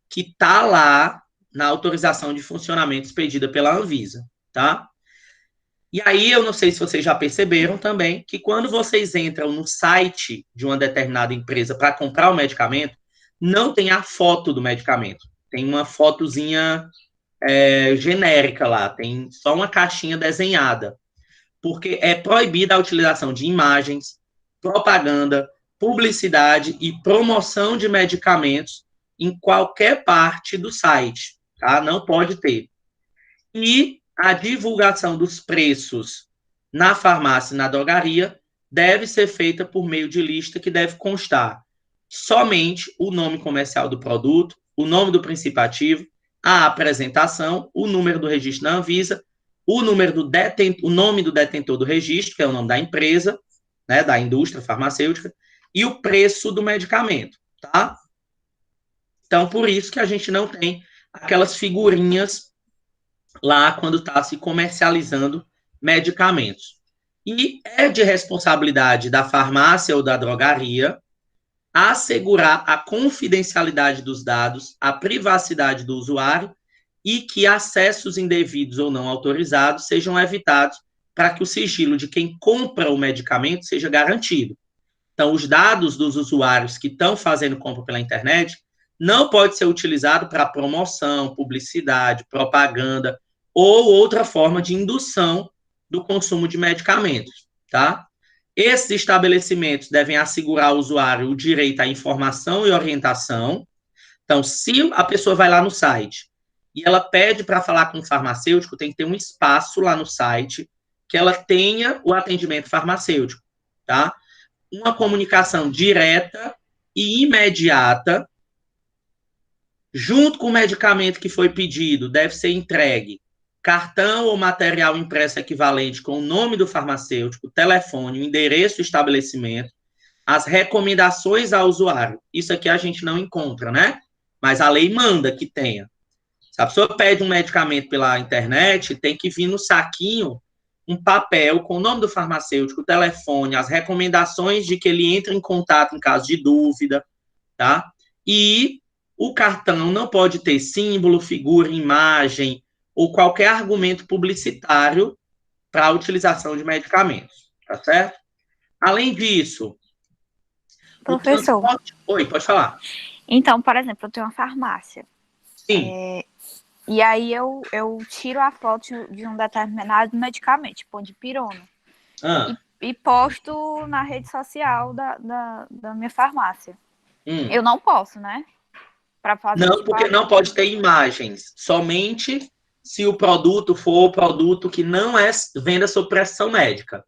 que está lá na autorização de funcionamento expedida pela Anvisa, tá? E aí, eu não sei se vocês já perceberam também, que quando vocês entram no site de uma determinada empresa para comprar o medicamento, não tem a foto do medicamento. Tem uma fotozinha genérica lá, tem só uma caixinha desenhada. Porque é proibida a utilização de imagens, propaganda, publicidade e promoção de medicamentos em qualquer parte do site, tá? Não pode ter. E a divulgação dos preços na farmácia e na drogaria deve ser feita por meio de lista que deve constar somente o nome comercial do produto, o nome do princípio ativo, a apresentação, o número do registro da Anvisa, o nome do detentor do registro, que é o nome da empresa, né, da indústria farmacêutica, e o preço do medicamento, tá? Então, por isso que a gente não tem aquelas figurinhas lá quando está se comercializando medicamentos. E é de responsabilidade da farmácia ou da drogaria assegurar a confidencialidade dos dados, a privacidade do usuário e que acessos indevidos ou não autorizados sejam evitados para que o sigilo de quem compra o medicamento seja garantido. Então, os dados dos usuários que estão fazendo compra pela internet não pode ser utilizado para promoção, publicidade, propaganda ou outra forma de indução do consumo de medicamentos, tá? Esses estabelecimentos devem assegurar ao usuário o direito à informação e orientação. Então, se a pessoa vai lá no site e ela pede para falar com o farmacêutico, tem que ter um espaço lá no site que ela tenha o atendimento farmacêutico, tá? Uma comunicação direta e imediata, junto com o medicamento que foi pedido, deve ser entregue cartão ou material impresso equivalente com o nome do farmacêutico, telefone, o endereço do estabelecimento, as recomendações ao usuário. Isso aqui a gente não encontra, né? Mas a lei manda que tenha. Se a pessoa pede um medicamento pela internet, tem que vir no saquinho um papel com o nome do farmacêutico, o telefone, as recomendações de que ele entre em contato em caso de dúvida, tá? E o cartão não pode ter símbolo, figura, imagem ou qualquer argumento publicitário para a utilização de medicamentos, tá certo? Além disso, Professor, Oi, pode falar. então, por exemplo, eu tenho uma farmácia. Sim. E aí eu tiro a foto de um determinado medicamento, tipo de pirona, e posto na rede social da minha farmácia. Eu não posso, né? Pra fazer, não, porque não pode ter imagens. Somente se o produto for o produto que não é venda sob prescrição médica.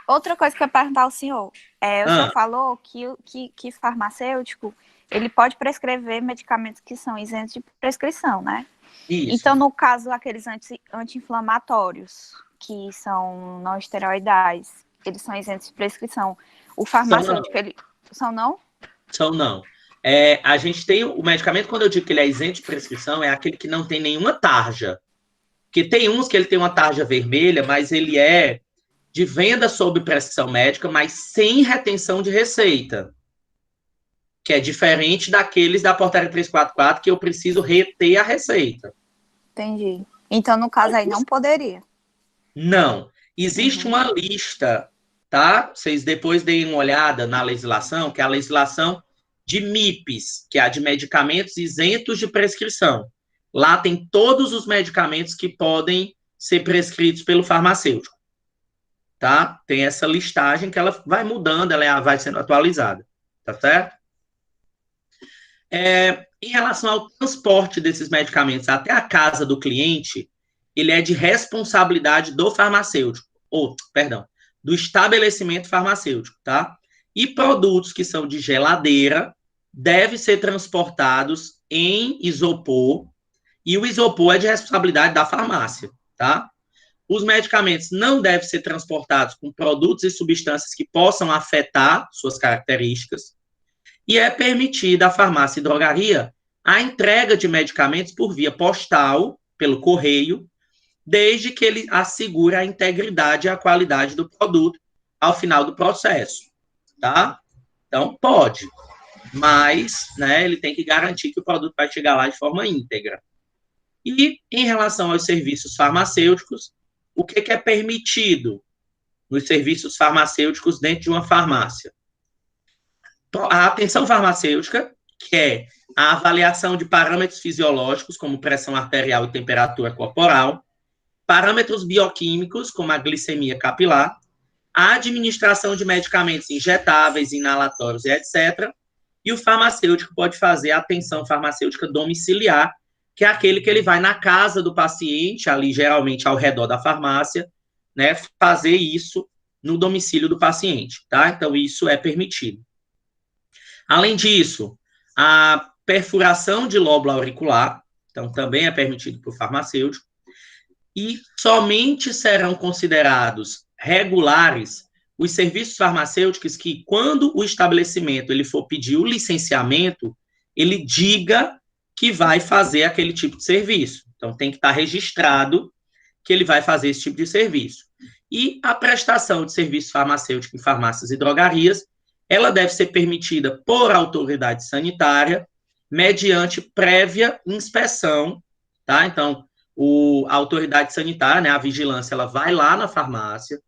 Outra coisa que eu ia perguntar ao senhor. O senhor falou que farmacêutico, ele pode prescrever medicamentos que são isentos de prescrição, né? Isso. Então, no caso, aqueles anti-inflamatórios, que são não esteroidais, eles são isentos de prescrição. O farmacêutico, são não? São não. A gente tem o medicamento, quando eu digo que ele é isento de prescrição, é aquele que não tem nenhuma tarja. Porque tem uns que ele tem uma tarja vermelha, mas ele é de venda sob prescrição médica, mas sem retenção de receita. Que é diferente daqueles da portaria 344, que eu preciso reter a receita. Entendi. Então, no caso aí, não poderia. Não. Existe uma lista, tá? Vocês depois deem uma olhada na legislação, que é a legislação de MIPs, que é a de medicamentos isentos de prescrição. Lá tem todos os medicamentos que podem ser prescritos pelo farmacêutico, tá? Tem essa listagem que ela vai mudando, ela vai sendo atualizada, tá certo? Em relação ao transporte desses medicamentos até a casa do cliente, ele é de responsabilidade do farmacêutico, do estabelecimento farmacêutico, tá? E produtos que são de geladeira devem ser transportados em isopor, e o isopor é de responsabilidade da farmácia, tá? Os medicamentos não devem ser transportados com produtos e substâncias que possam afetar suas características, e é permitida à farmácia e drogaria a entrega de medicamentos por via postal, pelo correio, desde que ele assegure a integridade e a qualidade do produto ao final do processo, tá? Então, pode, mas, né, ele tem que garantir que o produto vai chegar lá de forma íntegra. E, em relação aos serviços farmacêuticos, o que é permitido nos serviços farmacêuticos dentro de uma farmácia? A atenção farmacêutica, que é a avaliação de parâmetros fisiológicos, como pressão arterial e temperatura corporal, parâmetros bioquímicos, como a glicemia capilar, a administração de medicamentos injetáveis, inalatórios e etc. E o farmacêutico pode fazer a atenção farmacêutica domiciliar, que é aquele que ele vai na casa do paciente, ali geralmente ao redor da farmácia, né, fazer isso no domicílio do paciente, tá? Então, isso é permitido. Além disso, a perfuração de lóbulo auricular, então também é permitido para o farmacêutico, e somente serão considerados regulares os serviços farmacêuticos que, quando o estabelecimento ele for pedir o licenciamento, ele diga que vai fazer aquele tipo de serviço. Então, tem que estar registrado que ele vai fazer esse tipo de serviço. E a prestação de serviço farmacêutico em farmácias e drogarias, ela deve ser permitida por autoridade sanitária, mediante prévia inspeção, tá? Então, a autoridade sanitária, né, a vigilância, ela vai lá na farmácia,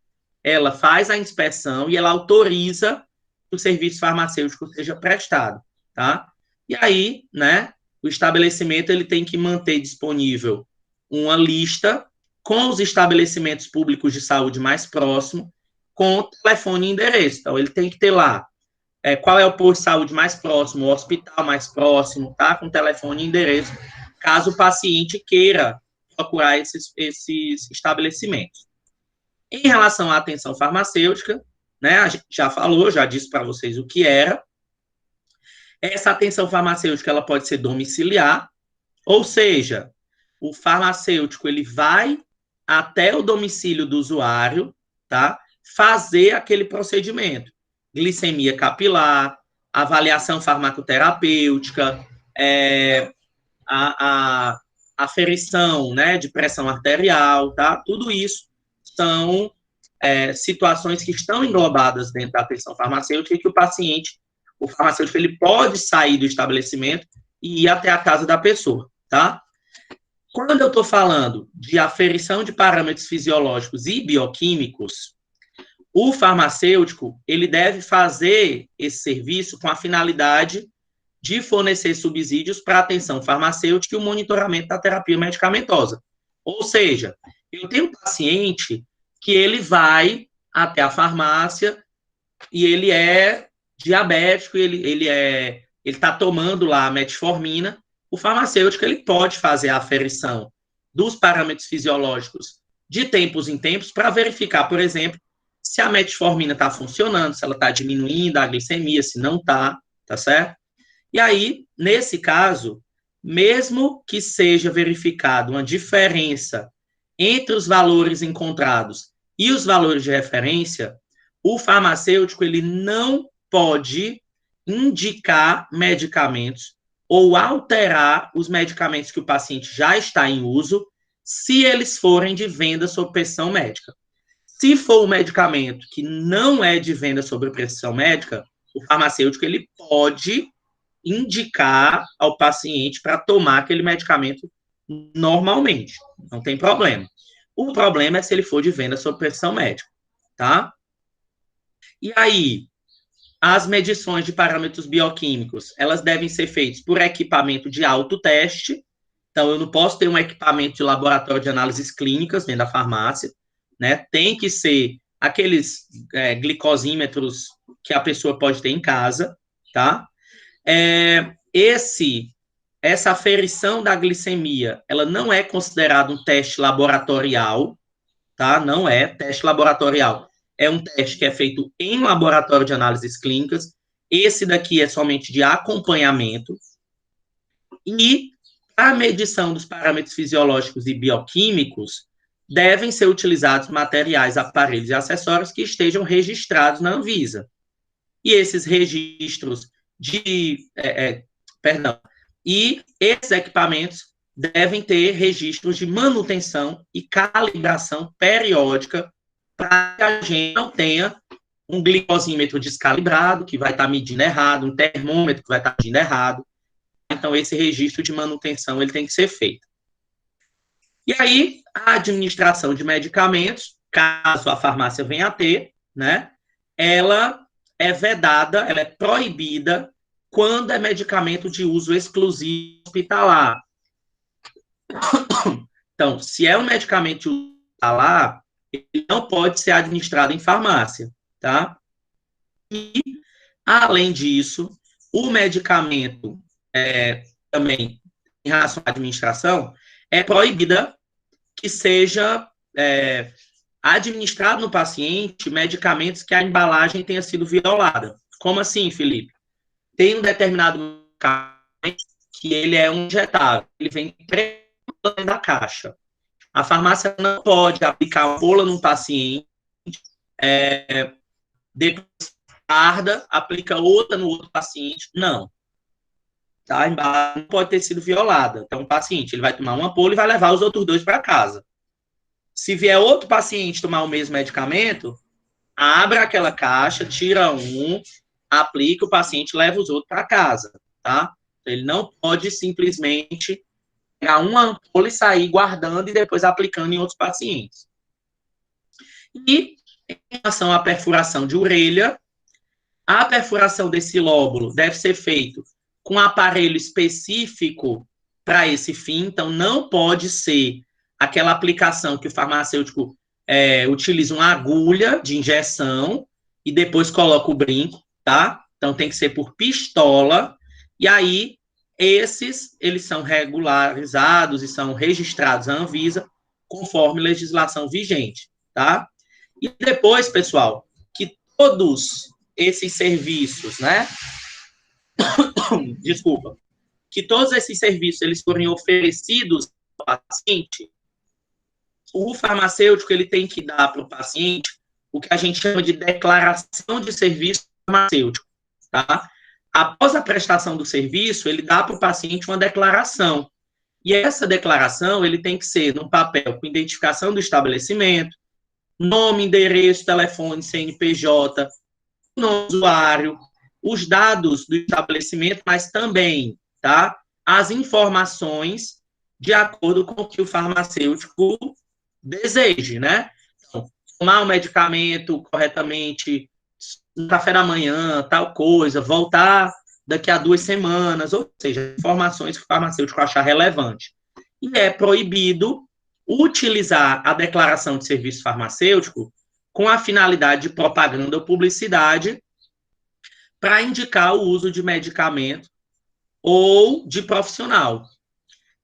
ela faz a inspeção e ela autoriza que o serviço farmacêutico seja prestado, tá? E aí, né, o estabelecimento ele tem que manter disponível uma lista com os estabelecimentos públicos de saúde mais próximos, com telefone e endereço. Então, ele tem que ter lá qual é o posto de saúde mais próximo, o hospital mais próximo, tá? Com telefone e endereço, caso o paciente queira procurar esses estabelecimentos. Em relação à atenção farmacêutica, né, a gente já falou, já disse para vocês o que era. Essa atenção farmacêutica ela pode ser domiciliar, ou seja, o farmacêutico ele vai até o domicílio do usuário, tá? Fazer aquele procedimento. Glicemia capilar, avaliação farmacoterapêutica, a aferição, né, de pressão arterial, tá? Tudo isso são situações que estão englobadas dentro da atenção farmacêutica e que o farmacêutico, ele pode sair do estabelecimento e ir até a casa da pessoa, tá? Quando eu estou falando de aferição de parâmetros fisiológicos e bioquímicos, o farmacêutico, ele deve fazer esse serviço com a finalidade de fornecer subsídios para a atenção farmacêutica e o monitoramento da terapia medicamentosa. Ou seja, eu tenho um paciente que ele vai até a farmácia e ele é diabético, ele está tomando lá a metformina. O farmacêutico ele pode fazer a aferição dos parâmetros fisiológicos de tempos em tempos para verificar, por exemplo, se a metformina está funcionando, se ela está diminuindo a glicemia, se não está, tá certo? E aí, nesse caso, mesmo que seja verificado uma diferença entre os valores encontrados e os valores de referência, o farmacêutico ele não pode indicar medicamentos ou alterar os medicamentos que o paciente já está em uso, se eles forem de venda sob prescrição médica. Se for um medicamento que não é de venda sob prescrição médica, o farmacêutico ele pode indicar ao paciente para tomar aquele medicamento normalmente, não tem problema. O problema é se ele for de venda sob prescrição médica, tá? E aí, as medições de parâmetros bioquímicos, elas devem ser feitas por equipamento de autoteste. Então, eu não posso ter um equipamento de laboratório de análises clínicas dentro da farmácia, né? Tem que ser aqueles glicosímetros que a pessoa pode ter em casa, tá? Essa aferição da glicemia, ela não é considerada um teste laboratorial, tá? Não é teste laboratorial. É um teste que é feito em laboratório de análises clínicas. Esse daqui é somente de acompanhamento. E a medição dos parâmetros fisiológicos e bioquímicos devem ser utilizados materiais, aparelhos e acessórios que estejam registrados na Anvisa. E esses registros e esses equipamentos devem ter registros de manutenção e calibração periódica para que a gente não tenha um glicosímetro descalibrado, que vai estar medindo errado, um termômetro que vai estar medindo errado. Então, esse registro de manutenção ele tem que ser feito. E aí, a administração de medicamentos, caso a farmácia venha a ter, né, ela é vedada, ela é proibida quando é medicamento de uso exclusivo hospitalar. Então, se é um medicamento de uso hospitalar, ele não pode ser administrado em farmácia, tá? E, além disso, o medicamento também, em relação à administração, é proibida que seja administrado no paciente medicamentos que a embalagem tenha sido violada. Como assim, Felipe? Tem um determinado medicamento que ele é um injetável, ele vem dentro da caixa. A farmácia não pode aplicar uma ampola num paciente, depois tarda, aplica outra no outro paciente. Não. Tá? A embalagem não pode ter sido violada. Então, o paciente ele vai tomar uma ampola e vai levar os outros dois para casa. Se vier outro paciente tomar o mesmo medicamento, abre aquela caixa, tira um, aplica, o paciente leva os outros para casa, tá? Ele não pode simplesmente pegar uma ampola e sair guardando e depois aplicando em outros pacientes. E, em relação à perfuração de orelha, a perfuração desse lóbulo deve ser feita com aparelho específico para esse fim. Então, não pode ser aquela aplicação que o farmacêutico utiliza uma agulha de injeção e depois coloca o brinco, tá? Então, tem que ser por pistola. E aí, eles são regularizados e são registrados à Anvisa conforme legislação vigente, tá? E depois, pessoal, que todos esses serviços, né? Desculpa. Que todos esses serviços eles forem oferecidos ao paciente, o farmacêutico ele tem que dar para o paciente o que a gente chama de declaração de serviço farmacêutico, tá? Após a prestação do serviço, ele dá para o paciente uma declaração. E essa declaração ele tem que ser num papel com identificação do estabelecimento, nome, endereço, telefone, CNPJ, nome do usuário, os dados do estabelecimento, mas também, tá, as informações de acordo com o que o farmacêutico deseje, né? Então, tomar o medicamento corretamente no café da manhã, tal coisa, voltar daqui a 2 semanas, ou seja, informações que o farmacêutico achar relevante. E é proibido utilizar a declaração de serviço farmacêutico com a finalidade de propaganda ou publicidade para indicar o uso de medicamento ou de profissional.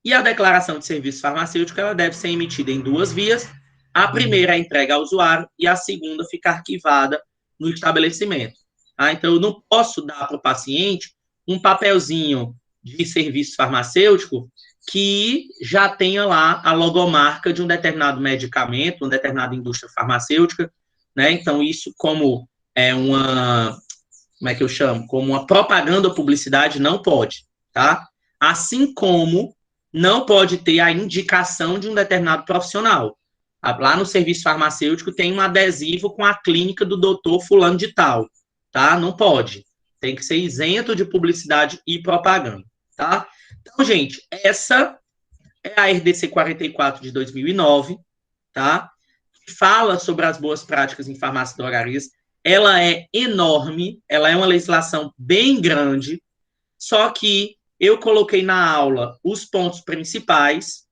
E a declaração de serviço farmacêutico ela deve ser emitida em 2 vias. A primeira é a entrega ao usuário e a segunda fica arquivada no estabelecimento. Tá? Então, eu não posso dar para o paciente um papelzinho de serviço farmacêutico que já tenha lá a logomarca de um determinado medicamento, uma determinada indústria farmacêutica, né? Então, isso como como é que eu chamo? Como uma propaganda ou publicidade, não pode, tá? Assim como não pode ter a indicação de um determinado profissional. Lá no serviço farmacêutico tem um adesivo com a clínica do doutor fulano de tal, tá? Não pode. Tem que ser isento de publicidade e propaganda, tá? Então, gente, essa é a RDC 44 de 2009, tá? Fala sobre as boas práticas em farmácia e drogarias. Ela é enorme, ela é uma legislação bem grande, só que eu coloquei na aula os pontos principais.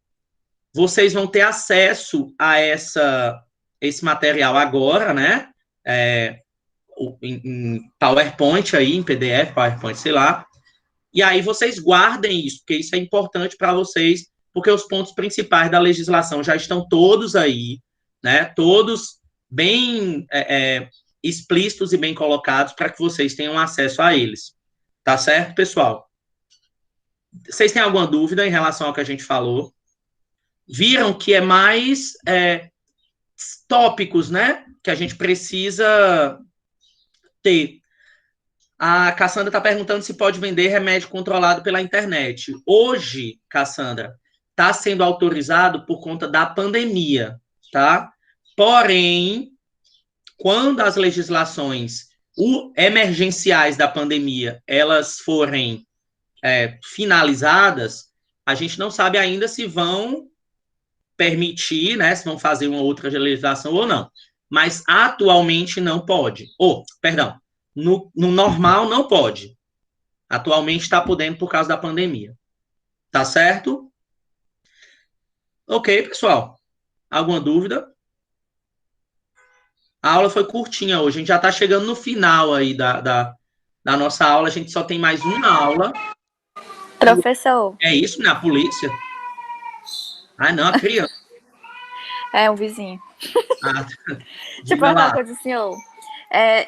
Vocês vão ter acesso a esse material agora, né? Em PowerPoint aí, em PDF, PowerPoint, sei lá. E aí vocês guardem isso, porque isso é importante para vocês, porque os pontos principais da legislação já estão todos aí, né? Todos bem explícitos e bem colocados para que vocês tenham acesso a eles. Tá certo, pessoal? Vocês têm alguma dúvida em relação ao que a gente falou? Viram que é mais tópicos, né? Que a gente precisa ter. A Cassandra está perguntando se pode vender remédio controlado pela internet. Hoje, Cassandra, está sendo autorizado por conta da pandemia, tá? Porém, quando as legislações emergenciais da pandemia elas forem finalizadas, a gente não sabe ainda se vão permitir, né, se vão fazer uma outra legislação ou não. Mas atualmente não pode. Perdão, no normal não pode. Atualmente está podendo por causa da pandemia. Tá certo? Ok, pessoal. Alguma dúvida? A aula foi curtinha hoje. A gente já está chegando no final aí da nossa aula. A gente só tem mais uma aula. Professor. É isso, né? A polícia? Ah, não, a criança. É, um vizinho. Deixa eu perguntar uma coisa, senhor.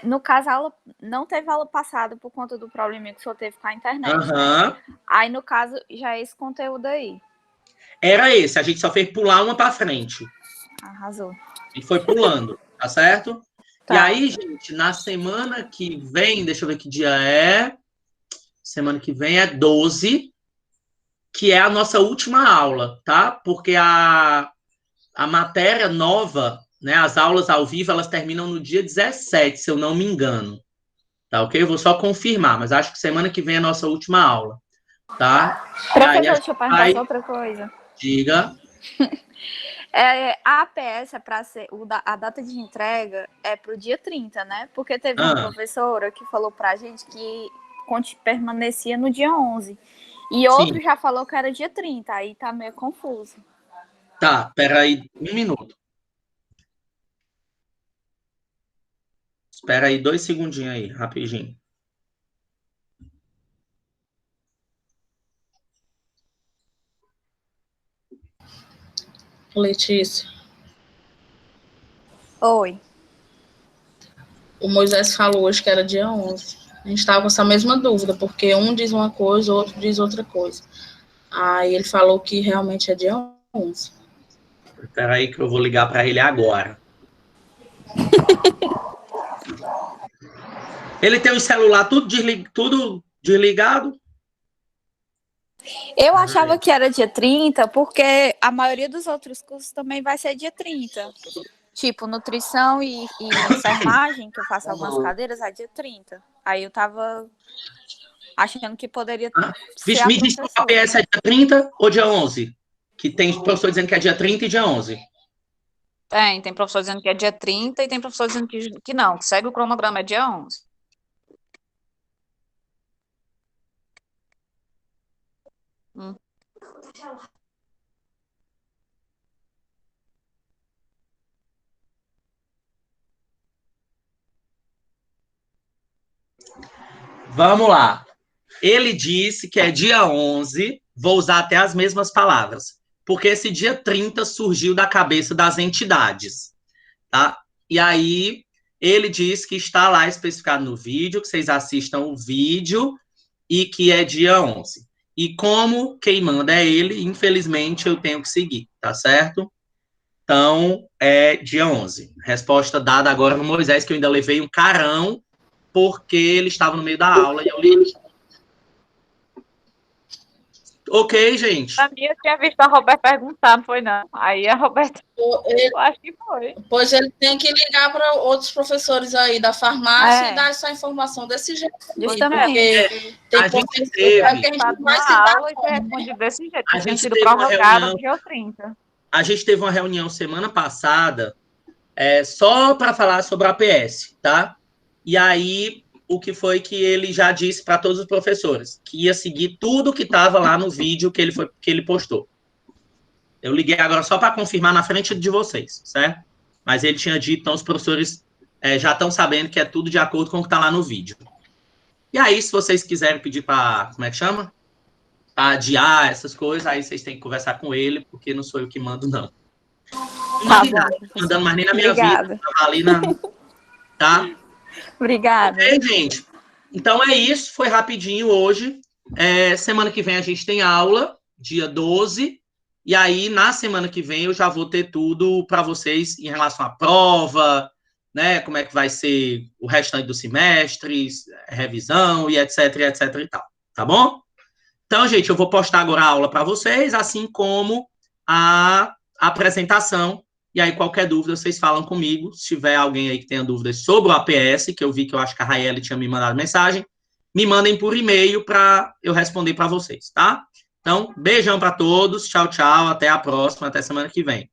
No caso, a aula não teve aula passada por conta do probleminha que o senhor teve com a internet. Né? Aí, no caso, já é esse conteúdo aí. Era esse, a gente só fez pular uma para frente. Arrasou. E foi pulando, tá certo? Tá. E aí, gente, na semana que vem, deixa eu ver que dia é. Semana que vem é 12, que é a nossa última aula, tá? Porque a matéria nova, né, as aulas ao vivo, elas terminam no dia 17, se eu não me engano. Tá, ok? Eu vou só confirmar, mas acho que semana que vem é a nossa última aula, tá? Professor, deixa eu perguntar só outra coisa. Diga. A APS, a data de entrega é para o dia 30, né? Porque teve uma professora que falou para a gente que permanecia no dia 11. E outro já falou que era dia 30, aí tá meio confuso. Tá, peraí, 1 minuto. Espera aí 2 segundinhos aí, rapidinho. Letícia. Oi. O Moisés falou hoje que era dia 11. A gente estava com essa mesma dúvida, porque um diz uma coisa, o outro diz outra coisa. Aí ele falou que realmente é dia 11. Espera aí que eu vou ligar para ele agora. Ele tem o celular tudo desligado? Eu achava que era dia 30, porque a maioria dos outros cursos também vai ser dia 30. Tipo, nutrição e enfermagem, que eu faço algumas cadeiras, é dia 30. Aí eu tava achando que poderia ser me diz se a APS é dia 30 ou dia 11? Que tem professor dizendo que é dia 30 e dia 11. Tem professor dizendo que é dia 30 e tem professor dizendo que não, que segue o cronograma, é dia 11. Vamos lá. Ele disse que é dia 11, vou usar até as mesmas palavras, porque esse dia 30 surgiu da cabeça das entidades, tá? E aí, ele diz que está lá especificado no vídeo, que vocês assistam o vídeo, e que é dia 11. E como quem manda é ele, infelizmente eu tenho que seguir, tá certo? Então, é dia 11. Resposta dada agora no Moisés, que eu ainda levei um carão, porque ele estava no meio da aula e eu li. Ok, gente. Pra mim, eu tinha visto a Roberta perguntar, não foi não. Aí a Roberta, eu acho que foi. Pois ele tem que ligar para outros professores aí da farmácia e dar essa informação desse jeito. Justamente. Tem a gente teve que a gente vai citar aula e foi respondido desse jeito. A gente sido teve uma prorrogado reunião. dia 30. A gente teve uma reunião semana passada só para falar sobre a APS, tá? E aí, o que foi que ele já disse para todos os professores? Que ia seguir tudo que estava lá no vídeo que ele postou. Eu liguei agora só para confirmar na frente de vocês, certo? Mas ele tinha dito, então os professores já estão sabendo que é tudo de acordo com o que está lá no vídeo. E aí, se vocês quiserem pedir para, como é que chama? Para adiar essas coisas, aí vocês têm que conversar com ele, porque não sou eu que mando, não. Não mandando mais nem na minha vida. Ali tá? Obrigada. Ok, gente. Então é isso, foi rapidinho hoje. Semana que vem a gente tem aula, dia 12. E aí, na semana que vem, eu já vou ter tudo para vocês em relação à prova, né? Como é que vai ser o restante do semestre, revisão e etc, etc e tal. Tá bom? Então, gente, eu vou postar agora a aula para vocês, assim como a apresentação. E aí, qualquer dúvida, vocês falam comigo. Se tiver alguém aí que tenha dúvidas sobre o APS, que eu vi que eu acho que a Raeli tinha me mandado mensagem, me mandem por e-mail para eu responder para vocês, tá? Então, beijão para todos. Tchau, tchau. Até a próxima. Até semana que vem.